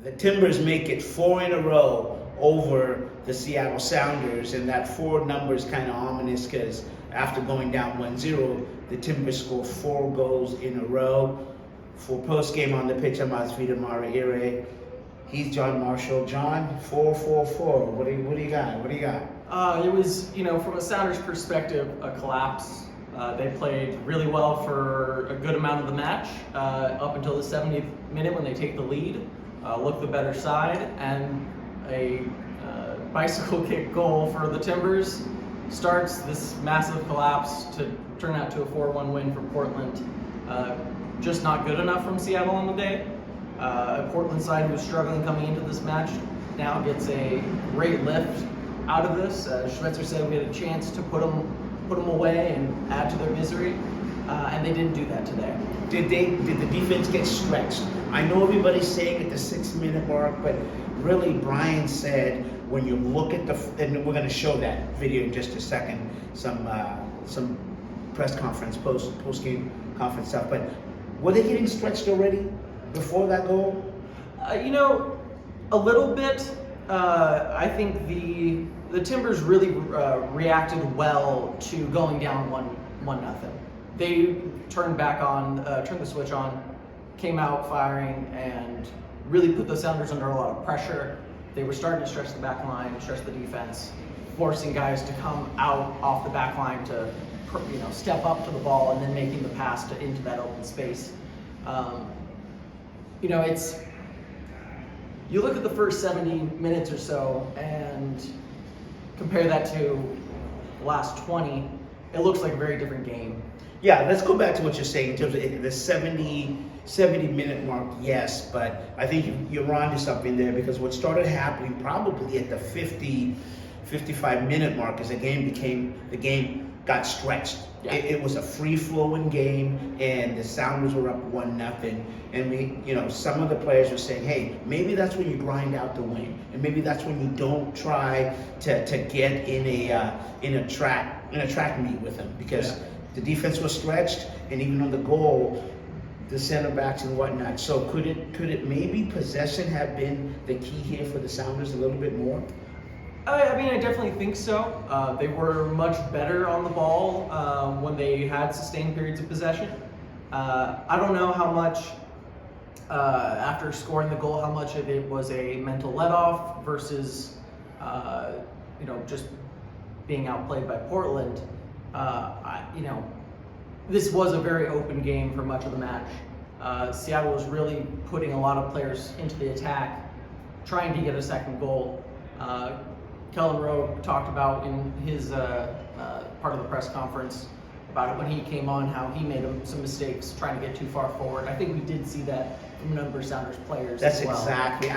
the Timbers make it 4 in a row over the Seattle Sounders, and that 4 number is kind of ominous because after going down 1-0, the Timbers score 4 goals in a row. For post-game on the pitch, I'm Asvita Maraire. He's John Marshall. John, 4-4-4. What do you got? It was, from a Sounders perspective, a collapse. They played really well for a good amount of the match, up until the 70th minute when they take the lead, look the better side, and a bicycle kick goal for the Timbers starts this massive collapse to turn out to a 4-1 win for Portland. Just not good enough from Seattle on the day. A Portland side who was struggling coming into this match now gets a great lift out of this. Schmetzer said we had a chance to put them away and add to their misery, and they didn't do that today. Did the defense get stretched? I know everybody's saying at the 6-minute mark, but really Brian said when you look at and we're going to show that video in just a second, some press conference, post-game conference stuff, but were they getting stretched already before that goal? A little bit. I think the Timbers really reacted well to going down 1-0. They turned the switch on, came out firing, and really put the Sounders under a lot of pressure. They were starting to stretch the back line, stretch the defense, forcing guys to come out off the back line to step up to the ball and then making the pass into that open space. You look at the first 70 minutes or so and compare that to the last 20, it looks like a very different game. Yeah, let's go back to what you're saying in terms of the 70-minute mark, yes, but I think you're on to something there because what started happening probably at the 55-minute mark is the game got stretched. Yeah. It was a free-flowing game, and the Sounders were up 1-0. And some of the players were saying, "Hey, maybe that's when you grind out the win, and maybe that's when you don't try to get in a track meet with them because the defense was stretched, and even on the goal, the center backs and whatnot." So could it maybe possession have been the key here for the Sounders a little bit more? I definitely think so. They were much better on the ball when they had sustained periods of possession. I don't know how much, after scoring the goal, how much of it was a mental let-off versus, just being outplayed by Portland. This was a very open game for much of the match. Seattle was really putting a lot of players into the attack, trying to get a second goal. Kellen Rowe talked about in his part of the press conference about it when he came on, how he made some mistakes trying to get too far forward. I think we did see that from a number of Sounders players That's as well. exactly.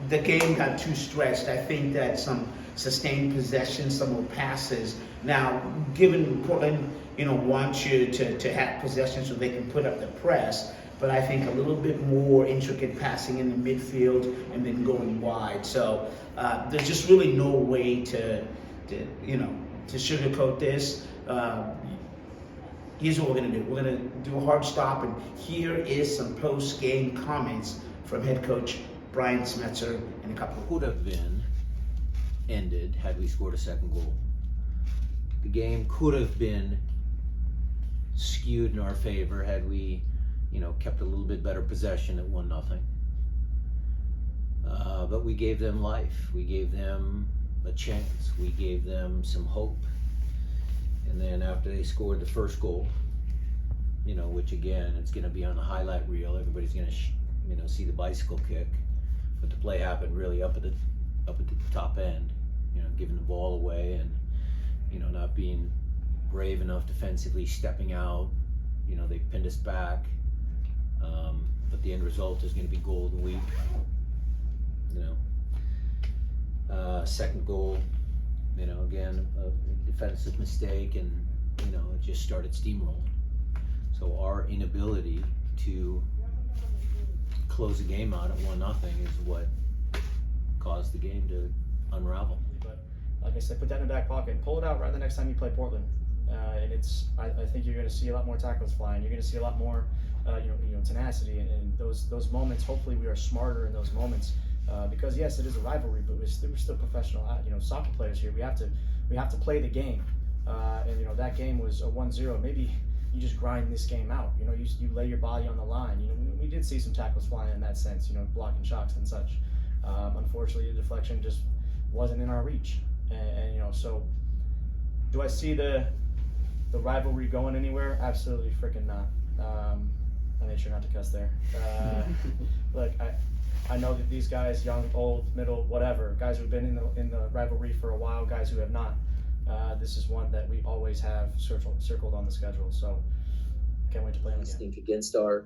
The game got too stretched. I think that some sustained possession, some more passes. Now, given Portland, wants you to have possession so they can put up the press, but I think a little bit more intricate passing in the midfield and then going wide. So there's just really no way to sugarcoat this. Here's what we're going to do. We're going to do a hard stop, and here is some post-game comments from head coach Brian Schmetzer and a couple. Could have been ended had we scored a second goal. The game could have been skewed in our favor had we kept a little bit better possession at 1-0. But we gave them life. We gave them a chance. We gave them some hope. And then after they scored the first goal, which again, it's going to be on the highlight reel. Everybody's going to, see the bicycle kick. But the play happened really up at the top end, giving the ball away and, not being brave enough defensively, stepping out. They pinned us back. But the end result is going to be Golden Week. Second goal, again, a defensive mistake, and it just started steamrolling. So our inability to close the game out at 1-0 is what caused the game to unravel. But like I said, put that in the back pocket and pull it out right the next time you play Portland. And I think you're going to see a lot more tackles flying. You're going to see a lot more, tenacity, and those moments. Hopefully, we are smarter in those moments because yes, it is a rivalry, but we're still professional, soccer players here. We have to play the game, and that game was a 1-0. Maybe you just grind this game out. You lay your body on the line. We did see some tackles flying in that sense. Blocking shots and such. Unfortunately, the deflection just wasn't in our reach, and so. Do I see the rivalry going anywhere? Absolutely freaking not. I made sure not to cuss there. Look, I know that these guys, young, old, middle, whatever, guys who've been in the rivalry for a while, guys who have not. This is one that we always have circled on the schedule. So can't wait to play them again. Instinct against a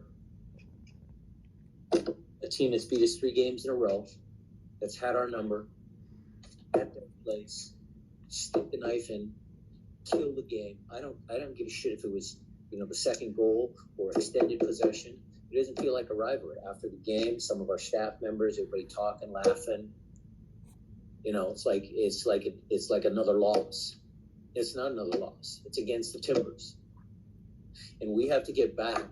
team that's beat us 3 games in a row, that's had our number, at their place, stick the knife in, kill the game. I don't give a shit if it was the second goal or extended possession. It doesn't feel like a rivalry. After the game, some of our staff members, everybody talking, laughing. It's like another loss. It's not another loss. It's against the Timbers, and we have to get back.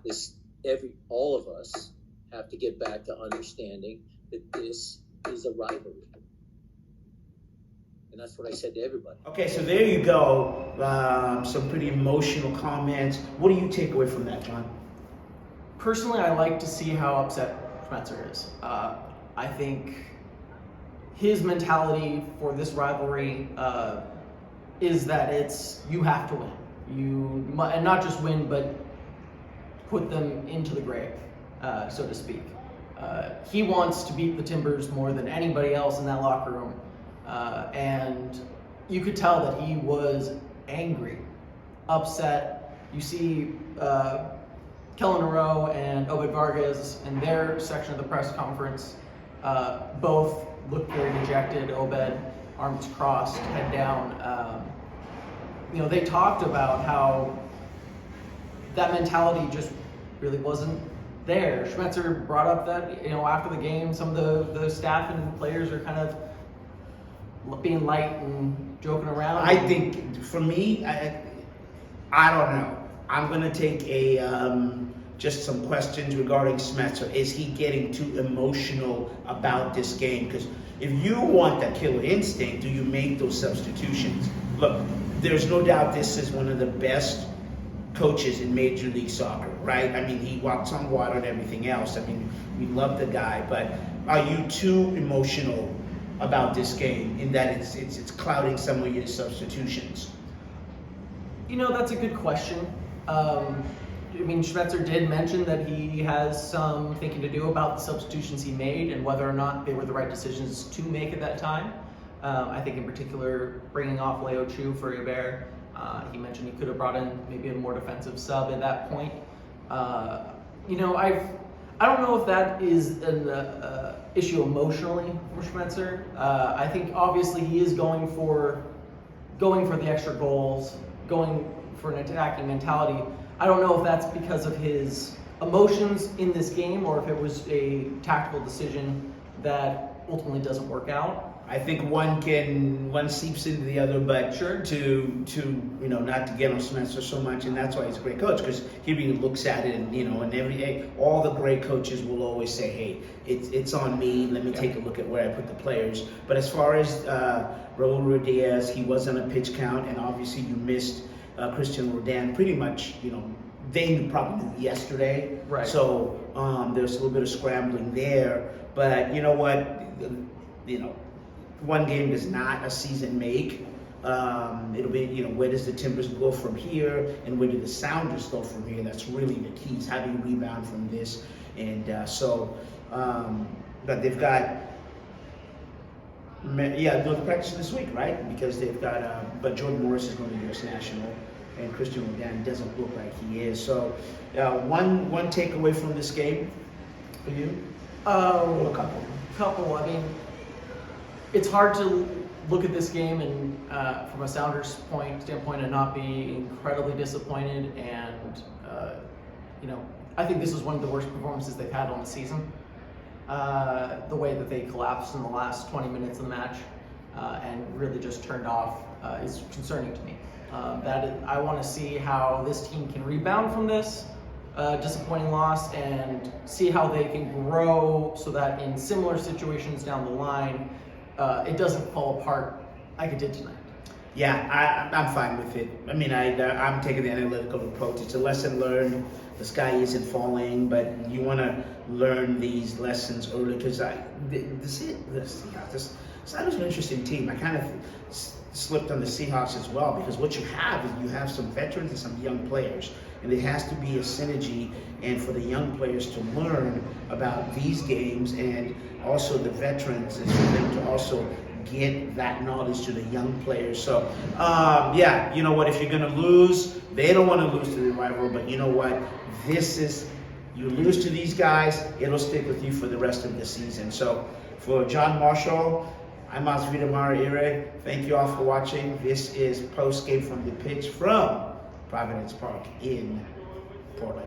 All of us have to get back to understanding that this is a rivalry. And that's what I said to everybody. Okay, so there you go. Some pretty emotional comments. What do you take away from that, John? Personally, I like to see how upset Spencer is. I think his mentality for this rivalry is that you have to win. And not just win, but put them into the grave, so to speak. He wants to beat the Timbers more than anybody else in that locker room. And you could tell that he was angry, upset. You see Kellen Rowe and Obed Vargas in their section of the press conference both looked very dejected. Obed, arms crossed, head down. They talked about how that mentality just really wasn't there. Schmetzer brought up that, after the game, some of the staff and players are kind of being light and joking around. I think, for me, I don't know. I'm going to take just some questions regarding Smetzer. Is he getting too emotional about this game? Because if you want that killer instinct, do you make those substitutions? Look, there's no doubt this is one of the best coaches in Major League Soccer, right? I mean, he walks on water and everything else. I mean, we love the guy, but are you too emotional about this game in that it's clouding some of your substitutions? That's a good question. Schmetzer did mention that he has some thinking to do about the substitutions he made and whether or not they were the right decisions to make at that time. I think in particular, bringing off Leo Chu for Hebert. He mentioned he could have brought in maybe a more defensive sub at that point. I don't know if that is an issue emotionally for Schmetzer. I think obviously he is going for the extra goals, going for an attacking mentality. I don't know if that's because of his emotions in this game or if it was a tactical decision that ultimately doesn't work out. I think one seeps into the other, but sure. to not to get on Spencer so much, and that's why he's a great coach, because he really looks at it, and all the great coaches will always say, hey, it's on me. Let me take a look at where I put the players. But as far as Raul Ruiz, he was on a pitch count, and obviously you missed Christian Roldan. Pretty much, they probably knew yesterday, right? So there's a little bit of scrambling there. But you know what, one game does not a season make. It'll be, where does the Timbers go from here, and where do the Sounders go from here? That's really the key. Is how do you rebound from this? And but they've got, they'll practice this week, right? Because they've got, but Jordan Morris is going to the U.S. National, and Christian Roldan doesn't look like he is. So, one takeaway from this game for you? Or a couple. I mean, it's hard to look at this game and from a Sounders standpoint and not be incredibly disappointed. And I think this was one of the worst performances they've had on the season. The way that they collapsed in the last 20 minutes of the match and really just turned off is concerning to me. I want to see how this team can rebound from this. disappointing loss and see how they can grow so that in similar situations down the line, it doesn't fall apart like it did tonight. Yeah, I'm fine with it. I mean, I'm taking the analytical approach. It's a lesson learned. The sky isn't falling, but you want to learn these lessons early because the Seattle's an interesting team. I kind of slipped on the Seahawks as well because what you have is you have some veterans and some young players, and there has to be a synergy, and for the young players to learn about these games, and also the veterans is for them to also get that knowledge to the young players. So, yeah, you know what? If you're going to lose, they don't want to lose to the rival, but you know what? You lose to these guys, it'll stick with you for the rest of the season. So, for John Marshall, I'm Asprilla Mara. Thank you all for watching. This is post game from the pitch from Providence Park in Portland.